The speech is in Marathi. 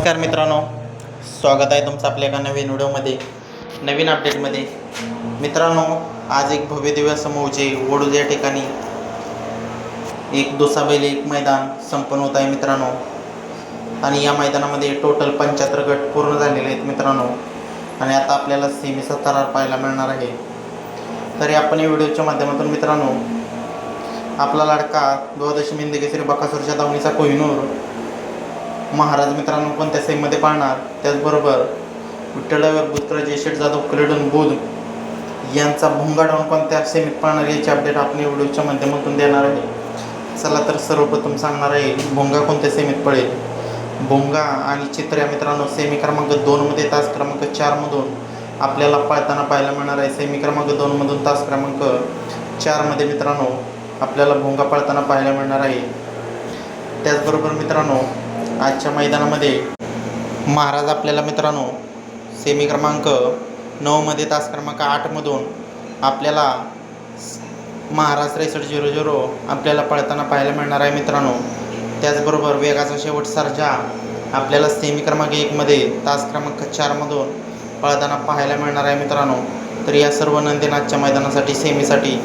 नमस्कार मित्रांनो, स्वागत आहे तुमचं आपल्या एका नवीन व्हिडिओमध्ये, नवीन अपडेटमध्ये. मित्रांनो, आज एक भव्य दिव्य असं मौजे वडूज या ठिकाणी एक दुसाबैल एक मैदान संपन्न होत आहे मित्रांनो. आणि या मैदानामध्ये टोटल 75 गट पूर्ण झालेले आहेत मित्रांनो. आणि आता आपल्याला सेमीचा थरार पाहायला मिळणार आहे. तरी आपण या व्हिडिओच्या माध्यमातून मित्रांनो आपला लाडका द्वादशी हिंदकेसरी बकासूरच्या दावणीचा कोहिनूर महाराज मित्रांनो कोणत्या सेमीमध्ये पाळणार, त्याचबरोबर विठ्ठलराव बुधकर जयशेठ जाधव क्रीडन बुध यांचा भोंगा डाऊन कोणत्या सेमीत पाळणार याची अपडेट आपण व्हिडिओच्या माध्यमातून देणार आहे. चला तर सर्वप्रथम सांगणार आहे भोंगा कोणत्या सेमीत पळेल. भोंगा आणि चित्र्या मित्रांनो सेमी क्रमांक 2मध्ये तास क्रमांक 4मधून आपल्याला पळताना पाहायला मिळणार आहे. सेमी क्रमांक 2मधून तास क्रमांक 4मध्ये मित्रांनो आपल्याला भोंगा पळताना पाहायला मिळणार आहे. त्याचबरोबर मित्रांनो आजच्या मैदानामध्ये महाराज आपल्याला मित्रांनो सेमी क्रमांक 9मध्ये तास क्रमांक 8मधून आपल्याला महाराज 6300 आपल्याला पळताना पाहायला मिळणार आहे मित्रांनो. त्याचबरोबर वेगाचा शेवट सर्जा आपल्याला सेमी क्रमांक 1मध्ये तास क्रमांक 4मधून पळताना पाहायला मिळणार आहे मित्रांनो. तर या सर्व नंदीनाथच्या मैदानासाठी सेमीसाठी